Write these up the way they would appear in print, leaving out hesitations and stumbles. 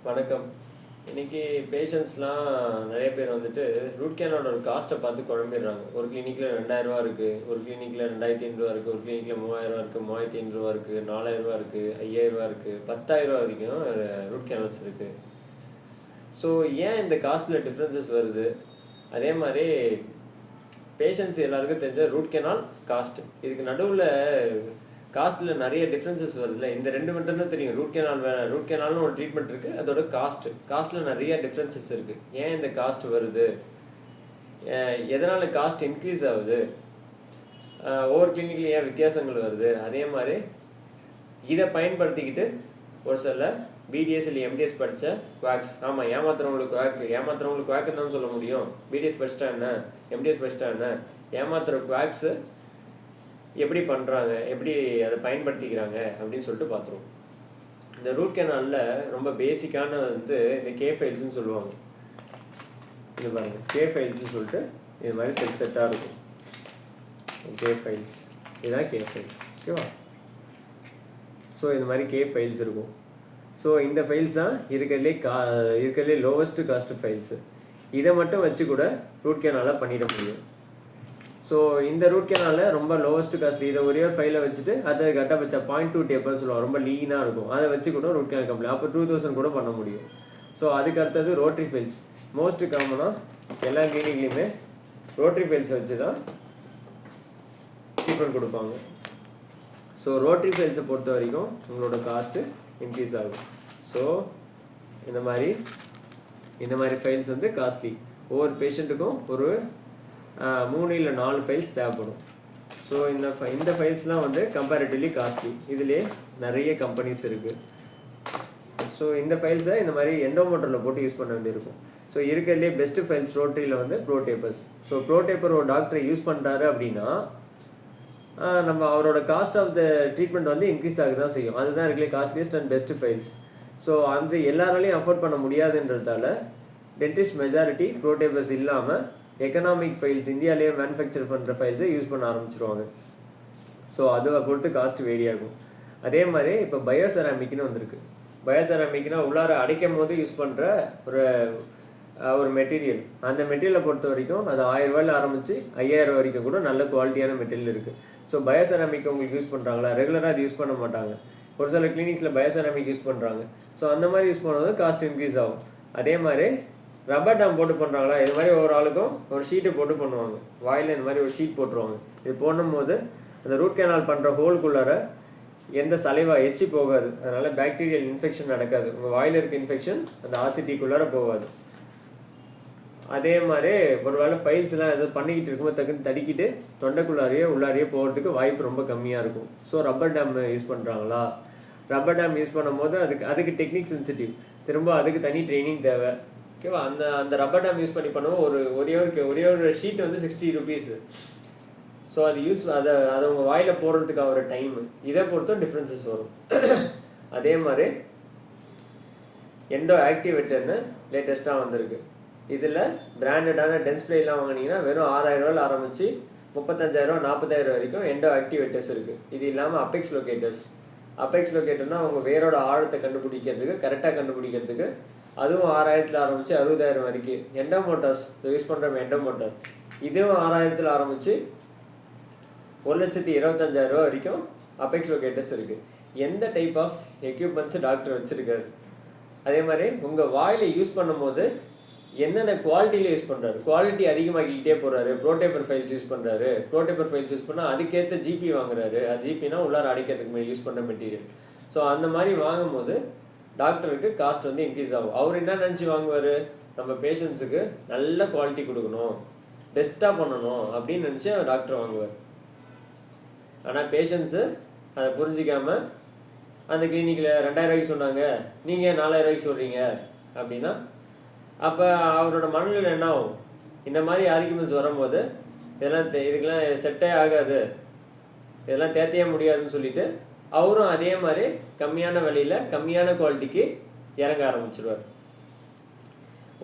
வணக்கம். இன்னைக்கு பேஷண்ட்ஸ்லாம் நிறைய பேர் வந்துட்டு ரூட் கேனலோட ஒரு காஸ்ட்டை பார்த்து குழம்பிடுறாங்க. ஒரு கிளினிக்கில் ரூ. 2000 இருக்குது, ஒரு கிளினிக்கில் 2500 இருக்குது, ஒரு கிளினிக்கில் 3000 இருக்குது, 3500 இருக்குது, 4000 இருக்குது, 5000 இருக்குது, 10,000 வரைக்கும் ரூட் கேனல்ஸ் இருக்குது. ஸோ ஏன் இந்த காஸ்ட்டில் டிஃப்ரென்சஸ் வருது? அதே மாதிரி பேஷண்ட்ஸ் எல்லாருக்கும் தெரிஞ்ச ரூட் கேனால் காஸ்ட், இதுக்கு நடுவில் காஸ்ட்டில் நிறைய டிஃப்ரென்சஸ் வருதுல்ல. இந்த ரெண்டு மட்டும் தான் தெரியும். ரூட் கேனால்னு ஒரு ட்ரீட்மெண்ட் இருக்குது, அதோட காஸ்ட்டில் நிறைய டிஃப்ரென்சஸ் இருக்குது. ஏன் இந்த காஸ்ட் வருது, எதனால் காஸ்ட் இன்க்ரீஸ் ஆகுது, ஒவ்வொரு கிளினிக்கில் ஏன் வித்தியாசங்கள் வருது, அதே மாதிரி இதை பயன்படுத்திக்கிட்டு ஒரு சில பிடிஎஸ் இல்லை எம்டிஎஸ் படித்த குவாக்ஸ், ஆமாம் ஏமாத்துறவங்களுக்கு குவாக்குன்னு தான் சொல்ல முடியும். பிடிஎஸ் படிச்சிட்டா என்ன, எம்டிஎஸ் படிச்சிட்டா என்ன, ஏமாத்துற குவாக்ஸு எப்படி பண்ணுறாங்க, எப்படி அதை பயன்படுத்திக்கிறாங்க அப்படின்னு சொல்லிட்டு பார்த்துருவோம். இந்த ரூட் கேனாலில் ரொம்ப பேசிக்கான வந்து இந்த கே ஃபைல்ஸ்ன்னு சொல்லுவாங்க. இது பாருங்கள், கே ஃபைல்ஸ்ன்னு சொல்லிட்டு இது மாதிரி செட்டாக இருக்கும். கே ஃபைல்ஸ், இதுதான் கே ஃபைல்ஸ், ஓகேவா? ஸோ இந்த மாதிரி கே ஃபைல்ஸ் இருக்கும். ஸோ இந்த ஃபைல்ஸ் தான் இருக்கிறதுலே லோவஸ்ட்டு காஸ்ட் ஃபைல்ஸு. இதை மட்டும் வச்சு கூட ரூட் கேனாலாக பண்ணிட முடியும். ஸோ இந்த ரூட் கேனாலில் ரொம்ப லோவஸ்ட் காஸ்ட், இதை ஒரே ஒரு ஃபைலை வச்சுட்டு அதை கரெக்டாக வச்சா 0.2 டேப்பர்னு சொல்லுவாங்க, ரொம்ப லீனாக இருக்கும். அதை வச்சு கூட ரூட் கேனல் கம்ப்ளீட், அப்போ 2000 கூட பண்ண முடியும். ஸோ அதுக்கு அடுத்தது ரோட்ரி ஃபைல்ஸ். மோஸ்ட் காமனாக எல்லா கிளினிக்லேயுமே ரோட்ரி ஃபைல்ஸை வச்சு தான் ட்ரீட்மெண்ட் கொடுப்பாங்க. ஸோ ரோட்ரி ஃபைல்ஸை பொறுத்த வரைக்கும் உங்களோட காஸ்ட்டு இன்க்ரீஸ் ஆகும். ஸோ இந்த மாதிரி ஃபைல்ஸ் வந்து காஸ்ட்லி. ஒவ்வொரு பேஷண்ட்டுக்கும் ஒரு 3 இல்லை 4 ஃபைல்ஸ் தேவைப்படும். ஸோ இந்த ஃபைல்ஸ்லாம் வந்து கம்பேரிட்டிவ்லி காஸ்ட்லி. இதிலே நிறைய கம்பெனிஸ் இருக்குது. ஸோ இந்த ஃபைல்ஸை இந்த மாதிரி எண்டோமோட்டரில் போட்டு யூஸ் பண்ண வேண்டியிருக்கும். ஸோ இருக்கிறதுலே பெஸ்ட்டு ஃபைல்ஸ் ரோட்ரியில் வந்து ப்ரோடேப்பர்ஸ். ஸோ ப்ரோடேப்பர் ஒரு டாக்டரை யூஸ் பண்ணுறாரு அப்படின்னா நம்ம அவரோட காஸ்ட் ஆஃப் த ட்ரீட்மெண்ட் வந்து இன்க்ரீஸ் ஆக தான் செய்யும். அதுதான் இருக்கிற costliest and best files. So அந்த எல்லாராலையும் அஃபோர்ட் பண்ண முடியாதுன்றதால டென்டிஸ்ட் மெஜாரிட்டி ப்ரோடேப்பர்ஸ் இல்லாமல் எக்கனாமிக் ஃபைல்ஸ், இந்தியாவிலேயே மேனுஃபேக்சர் பண்ணுற ஃபைல்ஸை யூஸ் பண்ண ஆரம்பிச்சிருவாங்க. ஸோ அதை பொறுத்து காஸ்ட் வேரி ஆகும். அதே மாதிரி இப்போ பயோசெராமிக்னு வந்திருக்கு. பயோசெராமிக்னா உள்ளார அடைக்கும் போது யூஸ் பண்ணுற ஒரு மெட்டீரியல். அந்த மெட்டீரியலை பொறுத்த வரைக்கும் அது 1000 ரூபாயில் ஆரம்பித்து 5000 வரைக்கும் கூட நல்ல குவாலிட்டியான மெட்டீரியல் இருக்குது. ஸோ பயோசெராமிக் உங்களுக்கு யூஸ் பண்ணுறாங்களா, ரெகுலராக அது யூஸ் பண்ண மாட்டாங்க. ஒரு சில கிளினிக்ஸில் பயோசெராமிக் யூஸ் பண்ணுறாங்க. ஸோ அந்த மாதிரி யூஸ் பண்ணும்போது காஸ்ட் இன்க்ரீஸ் ஆகும். அதே மாதிரி ரப்பர் டேம் போட்டு பண்ணுறாங்களா, இது மாதிரி ஒவ்வொரு ஆளுக்கும் ஒரு ஷீட்டை போட்டு பண்ணுவாங்க. வாயில் இந்த மாதிரி ஒரு ஷீட் போட்டுருவாங்க. இது போடும்போது அந்த ரூட் கேனால் பண்ணுற ஹோல்குள்ளார எந்த சலைவா எச்சி போகாது. அதனால் பாக்டீரியல் இன்ஃபெக்ஷன் நடக்காது. உங்கள் வாயில் இருக்க இன்ஃபெக்ஷன் அந்த ஆசிட்டிக்குள்ளார போகாது. அதே மாதிரி ஒரு வேளை ஃபைல்ஸ்லாம் எதாவது பண்ணிக்கிட்டு இருக்கும்போது டக்குன்னு தடிக்கிட்டு உள்ளாரையே போகிறதுக்கு வாய்ப்பு ரொம்ப கம்மியாக இருக்கும். ஸோ ரப்பர் டேம் யூஸ் பண்ணுறாங்களா, ரப்பர் டேம் யூஸ் பண்ணும்போது அதுக்கு டெக்னிக் சென்சிட்டிவ், திரும்ப அதுக்கு தனி ட்ரைனிங் தேவை, ஓகேவா? அந்த ரப்பர் டேம் யூஸ் பண்ணி பண்ணுவோம். ஒரே ஒரு ஷீட் வந்து 60 ருபீஸ். ஸோ அதை உங்கள் வாயில் போடுறதுக்கு ஆகிற டைமு, இதை பொறுத்தும் டிஃப்ரென்சஸ் வரும். அதே மாதிரி எண்டோ ஆக்டிவேட்டர்னு லேட்டஸ்ட்டாக வந்திருக்கு. இதில் பிராண்டடான டென்ஸ்பிளேலாம் வாங்கினீங்கன்னா வெறும் 6000 ரூபாயில் ஆரம்பித்து 35,000 40,000 வரைக்கும் எண்டோ ஆக்டிவேட்டர்ஸ் இருக்குது. இது இல்லாமல் அபெக்ஸ் லொக்கேட்டர்னால் அவங்க வேரோட ஆழத்தை கண்டுபிடிக்கிறதுக்கு, கரெக்டாக கண்டுபிடிக்கிறதுக்கு, அதுவும் 6000 ஆரம்பித்து 60,000 வரைக்கும். எண்டோமோட்டர்ஸ் யூஸ் பண்ணுற எண்டோமோட்டர், இதுவும் 6000 ஆரம்பித்து 1,25,000 வரைக்கும் அபெக்ஸ் லொக்கேட்டர்ஸ் இருக்குது. எந்த டைப் ஆஃப் எக்யூப்மெண்ட்ஸு டாக்டர் வச்சுருக்காரு, அதே மாதிரி உங்கள் வாயில் யூஸ் பண்ணும்போது என்னென்ன குவாலிட்டியில் யூஸ் பண்ணுறாரு, குவாலிட்டி அதிகமாகிக்கிட்டே போகிறாரு. ப்ரோடேப்பர் ஃபைல்ஸ் யூஸ் பண்ணுறாரு, ப்ரோடேப்பர் ஃபைல்ஸ் யூஸ் பண்ணால் அதுக்கேற்ற ஜிபி வாங்குறாரு. அது ஜிபினா உள்ளார அடிக்கிறதுக்கு யூஸ் பண்ணுற மெட்டீரியல். ஸோ அந்த மாதிரி வாங்கும்போது டாக்டருக்கு காஸ்ட் வந்து இன்க்ரீஸ் ஆகும். அவர் என்ன நினச்சி வாங்குவார், நம்ம பேஷண்ட்ஸுக்கு நல்ல குவாலிட்டி கொடுக்கணும், பெஸ்ட்டாக பண்ணணும் அப்படின்னு நினச்சி டாக்டர் வாங்குவார். ஆனால் பேஷண்ட்ஸு அதை புரிஞ்சிக்காமல் அந்த கிளினிக்கில் 2000 ரூபாய்க்கு சொன்னாங்க, நீங்கள் 4000 ரூபாய்க்கு சொல்கிறீங்க அப்படின்னா அப்போ அவரோட மனநிலை என்ன ஆகும்? இந்த மாதிரி ஆர்கியூமெண்ட்ஸ் வரும்போது இதுக்கெல்லாம் செட்டே ஆகாது, இதெல்லாம் தேத்தையே முடியாதுன்னு சொல்லிட்டு அவரும் அதே மாதிரி கம்மியான விலையில் கம்மியான குவாலிட்டிக்கு இறங்க ஆரம்பிச்சிடுவார்.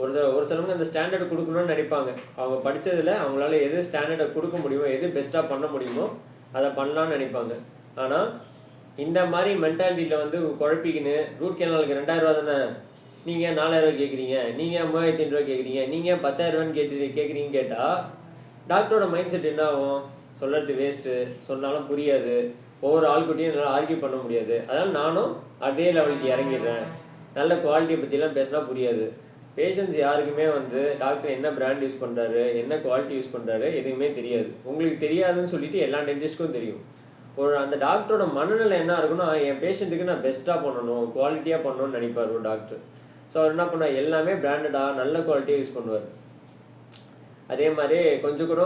ஒரு சிலவங்க அந்த ஸ்டாண்டர்ட் கொடுக்கணும்னு நினைப்பாங்க. அவங்க படித்ததில் அவங்களால எது ஸ்டாண்டர்டை கொடுக்க முடியுமோ, எது பெஸ்ட்டாக பண்ண முடியுமோ அதை பண்ணலான்னு நினைப்பாங்க. ஆனால் இந்த மாதிரி மென்டாலிட்டியில் வந்து குழப்பிக்கின்னு ரூட் கேனலுக்கு 2000 ரூபா தானே, நீங்கள் 4000 கேட்குறீங்க, நீங்கள் 3500 கேட்குறீங்க, நீங்கள் 10,000 கேட்குறீங்கன்னு கேட்டால் டாக்டரோட மைண்ட் செட் என்ன ஆகும்? சொல்கிறது வேஸ்ட்டு, சொன்னாலும் புரியாது, ஒவ்வொரு ஆள்கிட்டையும் என்னால் ஆர்கியூ பண்ண முடியாது, அதனால் நானும் அதே லெவலுக்கு இறங்கிடுறேன். நல்ல குவாலிட்டியை பற்றிலாம் பேசினா புரியாது. பேஷண்ட்ஸ் யாருக்குமே டாக்டர் என்ன பிராண்ட் யூஸ் பண்ணுறாரு, என்ன குவாலிட்டி யூஸ் பண்ணுறாரு எதுவுமே தெரியாது. உங்களுக்கு தெரியாதுன்னு சொல்லிட்டு எல்லா டென்டிஸ்ட்க்கும் தெரியும். அந்த டாக்டரோட மனநிலை என்ன இருக்குன்னா, என் பேஷண்ட்டுக்கு நான் பெஸ்ட்டாக பண்ணணும், குவாலிட்டியாக பண்ணணும்னு நினைப்பார் ஒரு டாக்டர். ஸோ அவர் என்ன பண்ணால் எல்லாமே பிராண்டடாக நல்ல குவாலிட்டியாக யூஸ் பண்ணுவார். அதே மாதிரி கொஞ்சம் கூட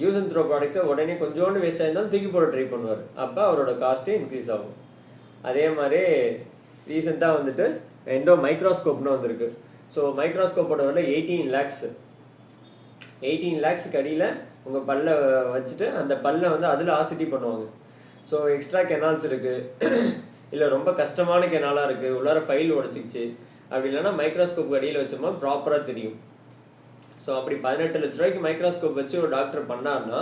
யூஸ் அண்ட் த்ரோ ப்ராடக்ட்ஸை உடனே கொஞ்சோண்டு வேஸ்ட் ஆயிருந்தாலும் தூக்கி போட ட்ரை பண்ணுவார். அப்போ அவரோட காஸ்ட்டு இன்க்ரீஸ் ஆகும். அதே மாதிரி ரீசெண்டாக எண்டோ மைக்ரோஸ்கோப்னு வந்திருக்கு. ஸோ மைக்ரோஸ்கோப்போட விலை 18 lakhs. 18 lakhs அடியில் உங்கள் பல்லை வச்சுட்டு அந்த பல்லை அதில் ஆசிட்டி பண்ணுவாங்க. ஸோ எக்ஸ்ட்ரா கெனால்ஸ் இருக்குது, இல்லை ரொம்ப கஷ்டமான கெனாலாக இருக்குது, உள்ளார ஃபைல் உடச்சிக்கிச்சு, அப்படி இல்லைன்னா மைக்ரோஸ்கோப் அடியில் வச்சோமா ப்ராப்பராக தெரியும். ஸோ அப்படி 18 லட்ச ரூபாய்க்கு மைக்ரோஸ்கோப் வச்சு ஒரு டாக்டர் பண்ணார்னா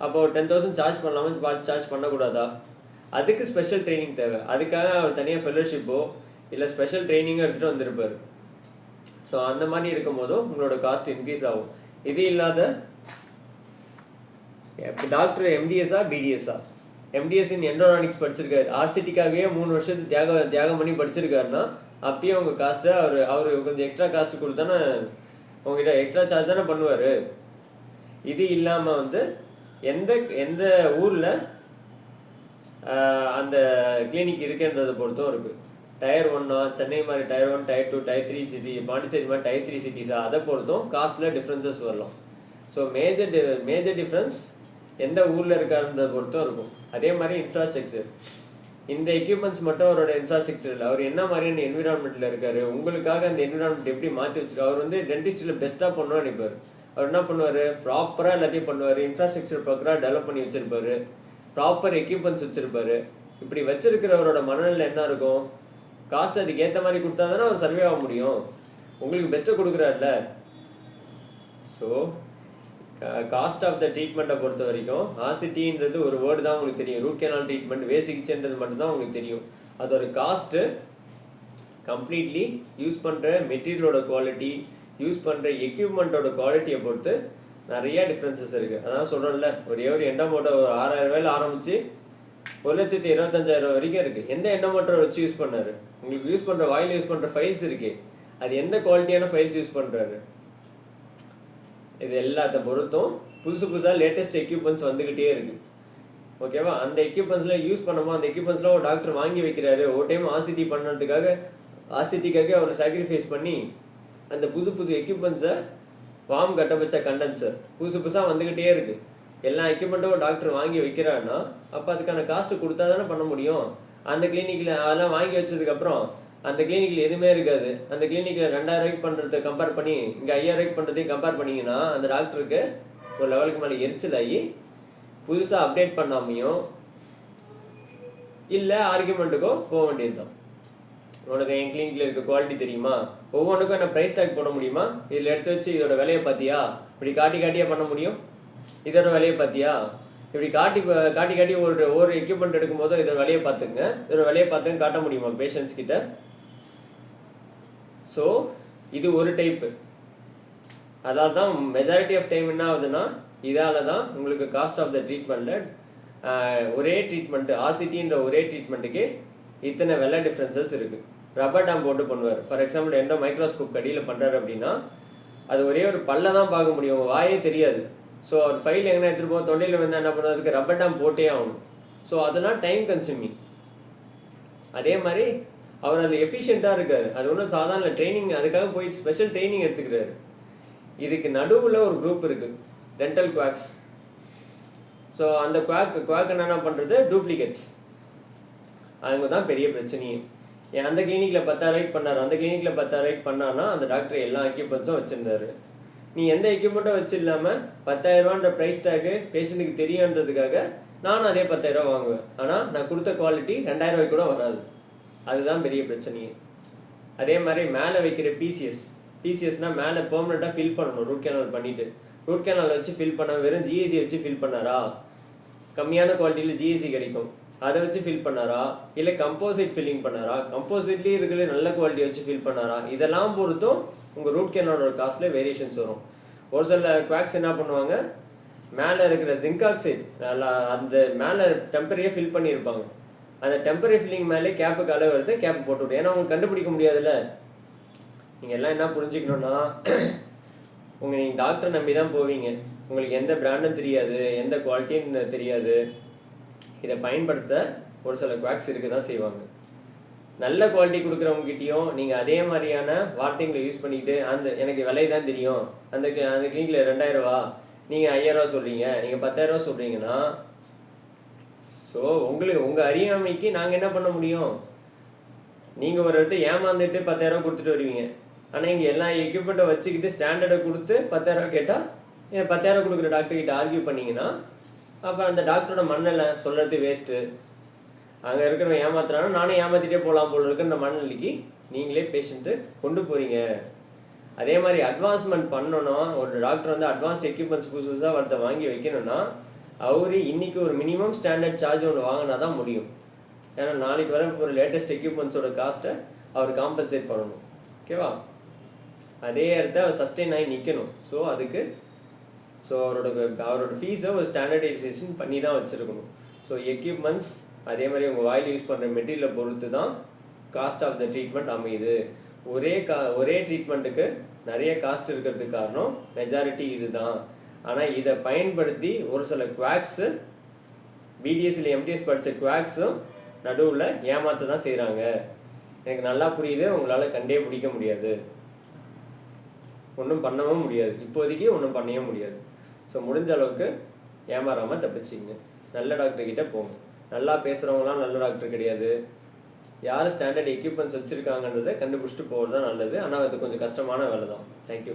அப்போ 10,000 சார்ஜ் பண்ணலாமா, சார்ஜ் பண்ணக்கூடாதா? அதுக்கு ஸ்பெஷல் ட்ரைனிங் தேவை. அதுக்காக அவர் தனியாக ஃபெலோஷிப்போ இல்லை ஸ்பெஷல் ட்ரைனிங்கோ எடுத்துகிட்டு வந்திருப்பார். ஸோ அந்த மாதிரி இருக்கும் போதும் உங்களோட காஸ்ட் இன்க்ரீஸ் ஆகும். இது இல்லாத டாக்டர் எம்டிஎஸ்ஸா பிடிஎஸ்ஸா? எம்டிஎஸ் இன் என்ட்ரோனானிக்ஸ் படிச்சிருக்காரு, ஆர்சிட்டிக்காகவே 3 வருஷத்துக்கு தியாகம் பண்ணி படிச்சிருக்காருன்னா அப்பயும் உங்கள் காஸ்ட்டை அவர் கொஞ்சம் எக்ஸ்ட்ரா காஸ்ட் கொடுத்தானே உங்ககிட்ட எக்ஸ்ட்ரா சார்ஜ் தானே பண்ணுவார். இது இல்லாமல் எந்த எந்த ஊரில் அந்த கிளினிக் இருக்குன்றதை பொறுத்தும் இருக்குது. டயர் 1 சென்னை மாதிரி tier 1, tier 2, tier 3 city, Pondicherry மாதிரி டயர் 3 சிட்டிஸா, அதை பொறுத்தும் காஸ்ட்டில் டிஃப்ரென்சஸ் வரலாம். ஸோ மேஜர் டிஃப்ரென்ஸ் எந்த ஊரில் இருக்காருன்றதை பொறுத்தும் இருக்கும். அதே மாதிரி இன்ஃப்ராஸ்ட்ரக்சர், இந்த எக்யூப்மெண்ட்ஸ் மட்டும் அவரோட இன்ஃப்ராஸ்ட்ரக்சர் இல்லை, அவர் என்ன மாதிரியான என்விரான்மெண்ட்டில் இருக்கார், உங்களுக்காக அந்த என்விரான்மெண்ட் எப்படி மாற்றி வச்சிருக்காரு. அவர் டென்டிஸ்ட்டில் பெஸ்ட்டாக பண்ணணும்னு நினைப்பார். அவர் என்ன பண்ணுவார், ப்ராப்பராக எல்லாத்தையும் பண்ணுவார், இன்ஃப்ராஸ்ட்ரக்சர் ப்ராப்பராக டெவலப் பண்ணி வச்சுருப்பார், ப்ராப்பர் எக்யூப்மெண்ட்ஸ் வச்சுருப்பார். இப்படி வச்சிருக்கிறவரோட மனநிலை என்ன இருக்கும், காஸ்ட் அதுக்கு ஏற்ற மாதிரி கொடுத்தா தானே அவர் சர்வே ஆக முடியும். உங்களுக்கு பெஸ்ட்டை கொடுக்குறாருல. ஸோ காஸ்ட் ஆஃப் த ட்ரீட்மெண்ட்டை பொறுத்த வரைக்கும் ஆர்சிடின்றது ஒரு வேர்டு தான் உங்களுக்கு தெரியும், ரூட் கேனால் ட்ரீட்மெண்ட், வேசிக்ஸ்ன்றது மட்டும்தான் உங்களுக்கு தெரியும். அதோட காஸ்ட்டு கம்ப்ளீட்லி யூஸ் பண்ணுற மெட்டீரியலோட குவாலிட்டி, யூஸ் பண்ணுற எக்யூப்மெண்ட்டோட குவாலிட்டியை பொறுத்து நிறையா டிஃப்ரென்சஸ் இருக்குது. அதான் சொல்கிறேன்ல, ஒரு எண்டோமோட்டோ 6,000 ரூபாயில் ஆரம்பித்து 1,25,000 வரைக்கும் இருக்குது. எந்த எண்டோமோட்டரை வச்சு யூஸ் பண்ணார்? உங்களுக்கு யூஸ் பண்ணுற வாயில் யூஸ் பண்ணுற ஃபைல்ஸ் இருக்கே, அது எந்த குவாலிட்டியான ஃபைல்ஸ் யூஸ் பண்ணுறாரு? இது எல்லாத்த பொறுத்தும் புதுசாக லேட்டஸ்ட் எக்யூப்மெண்ட்ஸ் வந்துக்கிட்டே இருக்குது. ஓகேவா? அந்த எக்யூப்மெண்ட்ஸ்லாம் யூஸ் பண்ணோமா, அந்த எக்யூப்மெண்ட்ஸ்லாம் ஒரு டாக்டர் வாங்கி வைக்கிறாரு. ஒரு டைம் ஆர்சிடிக்காக அவர் சாக்ரிஃபைஸ் பண்ணி அந்த புது எக்யூப்மெண்ட்ஸை வார்ம் கட்டப்பச்ச கண்டென்சர் புதுசாக வந்துக்கிட்டே இருக்குது. எல்லா எக்யூப்மெண்ட்டும் ஒரு டாக்டர் வாங்கி வைக்கிறாருன்னா அப்போ அதுக்கான காஸ்ட்டு கொடுத்தா தானே பண்ண முடியும். அந்த கிளினிக்கில் அதெல்லாம் வாங்கி வச்சதுக்கப்புறம் அந்த கிளினிக்கில் எதுவுமே இருக்காது. அந்த கிளினிக்கில் 2,000 ரூபாய்க்கு பண்ணுறதை கம்பேர் பண்ணி இங்கே 5,000 ரூபாய்க்கு பண்ணுறதையும் கம்பேர் பண்ணிங்கன்னா அந்த டாக்டருக்கு ஒரு லெவலுக்கு மேலே எரிச்சல் ஆகி புதுசாக அப்டேட் பண்ணாமையும் இல்லை ஆர்கியூமெண்ட்டுக்கோ போக வேண்டியது தான். உனக்கு என் கிளினிக்கில் இருக்க குவாலிட்டி தெரியுமா, ஒவ்வொன்றுக்கும் என்ன ப்ரைஸ் டேக் போட முடியுமா, இதில் எடுத்து வச்சு இதோட விலையை பார்த்தியா, இப்படி காட்டியாக பண்ண முடியும், இதோட விலையை பார்த்தியா, இப்படி காட்டி ஒரு எக்யூப்மெண்ட் எடுக்கும் போதும் இதோட விலையை பார்த்துங்க காட்ட முடியுமா பேஷண்ட்ஸ் கிட்ட? ஸோ இது ஒரு டைப்பு. அதாவது தான் மெஜாரிட்டி ஆஃப் டைம் என்ன ஆகுதுன்னா இதால் தான் உங்களுக்கு காஸ்ட் ஆஃப் த ட்ரீட்மெண்ட்டில் ஒரே ட்ரீட்மெண்ட்டு ஆர்சிடின்ற ஒரே ட்ரீட்மெண்ட்டுக்கு இத்தனை விலை டிஃப்ரென்சஸ் இருக்குது. ரப்பர் டேம் போட்டு பண்ணுவார். ஃபார் எக்ஸாம்பிள் எண்டோ மைக்ரோஸ்கோப் கடியில் பண்ணுறாரு அப்படின்னா அது ஒரே ஒரு பல்ல தான் பார்க்க முடியும், வாயே தெரியாது. ஸோ அவர் ஃபைல் எங்கன்னா எடுத்துகிட்டு போக தொண்டையில் என்ன பண்ணுறதுக்கு ரப்பர் டேம் போட்டே ஆகணும். ஸோ அதெல்லாம் டைம் கன்சியூமிங். அதே மாதிரி அவர் அது எஃபிஷியண்ட்டாக இருக்கார். அது ஒன்றும் சாதாரண ட்ரைனிங், அதுக்காக போய் ஸ்பெஷல் ட்ரைனிங் எடுத்துக்கிறாரு. இதுக்கு நடுவில் ஒரு குரூப் இருக்குது, டென்டல் குவாக்ஸ். ஸோ அந்த குவாக் என்னென்ன பண்ணுறது, டூப்ளிகேட்ஸ். அவங்க தான் பெரிய பிரச்சனையே. அந்த கிளினிக்கில் 10,000 ரூபாய்க்கு பண்ணார், அந்த கிளினிக்கில் 10,000 ரூபாய்க்கு பண்ணான்னா அந்த டாக்டர் எல்லா எக்யூப்மெண்ட்ஸும் வச்சுருந்தாரு. நீ எந்த எக்யூப்மெண்ட்டும் வச்சு இல்லாமல் 10,000 ரூபான்ற ப்ரைஸ் டேக்கு பேஷண்ட்டுக்கு தெரியுன்றதுக்காக நானும் அதே 10,000 ரூபா வாங்குவேன். ஆனால் நான் கொடுத்த குவாலிட்டி 2,000 ரூபாய்க்கு கூட வராது. அதுதான் பெரிய பிரச்சனையே. அதே மாதிரி மேலே வைக்கிற பிசிஎஸ்னால் மேலே பெர்மனெண்ட்டாக ஃபில் பண்ணணும். ரூட் கேனால் பண்ணிவிட்டு ரூட் கேனால் வச்சு ஃபில் பண்ண வெறும் ஜிஎஸ்சி வச்சு ஃபில் பண்ணாரா, கம்மியான குவாலிட்டியில் ஜிஎஸ்சி கிடைக்கும். அதை வச்சு ஃபில் பண்ணாரா, இல்லை கம்போசிட் ஃபில்லிங் பண்ணாரா, கம்போசிட்லேயே இருக்கிற நல்ல குவாலிட்டி வச்சு ஃபில் பண்ணாரா, இதெல்லாம் பொறுத்தும் உங்கள் ரூட் கேனலோட காஸ்ட்டில் வேரியேஷன்ஸ் வரும். ஒரு சில குவாக்ஸ் என்ன பண்ணுவாங்க, மேலே இருக்கிற ஜிங்க் ஆக்சைடு அந்த மேலே டெம்பரரியாக ஃபில் பண்ணியிருப்பாங்க. அந்த டெம்பரரி ஃபில்லிங் மேலே கேப்புக்கு அளவு வருது, கேப்பு போட்டு விட்டு. ஏன்னா உங்களுக்கு கண்டுபிடிக்க முடியாதுல்ல. நீங்கள் எல்லாம் என்ன புரிஞ்சுக்கணுன்னா, நீங்கள் டாக்டரை நம்பி தான் போவீங்க. உங்களுக்கு எந்த பிராண்டும் தெரியாது, எந்த குவாலிட்டின்னு தெரியாது. இதை பயன்படுத்த ஒரு சில குவாக்ஸ் இருக்க தான் செய்வாங்க. நல்ல குவாலிட்டி கொடுக்குறவங்ககிட்டையும் நீங்கள் அதே மாதிரியான வார்த்தைங்களை யூஸ் பண்ணிக்கிட்டு, எனக்கு விலை தான் தெரியும், அந்த கிளினிக்கில் 2000 ரூபா, நீங்கள் 5000 ரூபா சொல்கிறீங்க, நீங்கள் 10,000 ரூபா சொல்கிறீங்கன்னா, ஸோ உங்கள் அறியாமைக்கு நாங்கள் என்ன பண்ண முடியும்? நீங்கள் ஒரு இடத்த ஏமாந்துட்டு 10,000 ரூபா கொடுத்துட்டு வருவீங்க. ஆனால் இங்கே எல்லா எக்யூப்மெண்ட்டை வச்சுக்கிட்டு ஸ்டாண்டர்டை கொடுத்து 10,000 ரூபா கேட்டால் 10,000 ரூபா கொடுக்குற டாக்டர்கிட்ட ஆர்கியூ பண்ணிங்கன்னா, அப்புறம் அந்த டாக்டரோட மண்ணில் சொல்கிறது வேஸ்ட்டு. அங்கே இருக்கிறவங்க ஏமாத்துறாங்கன்னா நானும் ஏமாற்றிட்டே போகலாம் போல இருக்குன்ற மனநிலைக்கு நீங்களே பேஷண்ட்டு கொண்டு போகிறீங்க. அதே மாதிரி அட்வான்ஸ்மெண்ட் பண்ணணும். ஒரு டாக்டர் வந்து அட்வான்ஸ்ட் எக்யூப்மெண்ட்ஸ் புதுசாக வரத்தை வாங்கி வைக்கணும்னா அவர் இன்றைக்கி ஒரு மினிமம் ஸ்டாண்டர்ட் சார்ஜ் ஒன்று வாங்கினா தான் முடியும். ஏன்னா நாளைக்கு வர ஒரு லேட்டஸ்ட் எக்யூப்மெண்ட்ஸோட காஸ்ட்டை அவர் காம்பன்சேட் பண்ணணும். ஓகேவா? அதே இடத்த அவர் சஸ்டெயின் ஆகி நிற்கணும். ஸோ அவரோட ஃபீஸை ஒரு ஸ்டாண்டர்டைசேஷன் பண்ணி தான் வச்சுருக்கணும். ஸோ எக்யூப்மெண்ட்ஸ் அதே மாதிரி உங்கள் வாயில் யூஸ் பண்ணுற மெட்டீரியலை பொறுத்து தான் காஸ்ட் ஆஃப் த ட்ரீட்மெண்ட் அமையுது. ஒரே ட்ரீட்மெண்ட்டுக்கு நிறைய காஸ்ட் இருக்கிறதுக்கு காரணம் மெஜாரிட்டி இது தான். ஆனால் இதை பயன்படுத்தி ஒரு சில குவாக்ஸு பிடிஎஸ்சில் எம்டிஎஸ் படித்த குவாக்ஸும் நடுவில் ஏமாற்ற தான் செய்கிறாங்க. எனக்கு நல்லா புரியுது, உங்களால் கண்டே பிடிக்க முடியாது, ஒன்றும் பண்ணவும் முடியாது, இப்போதைக்கு ஒன்றும் பண்ணவே முடியாது. ஸோ முடிஞ்ச அளவுக்கு ஏமாறாமல் தப்பிச்சிங்க. நல்ல டாக்டர்கிட்ட போங்க. நல்லா பேசுகிறவங்களாம் நல்ல டாக்டர் கிடையாது. யார் ஸ்டாண்டர்ட் எக்யூப்மெண்ட்ஸ் வச்சுருக்காங்கன்றதை கண்டுபிடிச்சிட்டு போகிறது தான் நல்லது. ஆனால் அது கொஞ்சம் கஷ்டமான வேலை தான். தேங்க்யூ.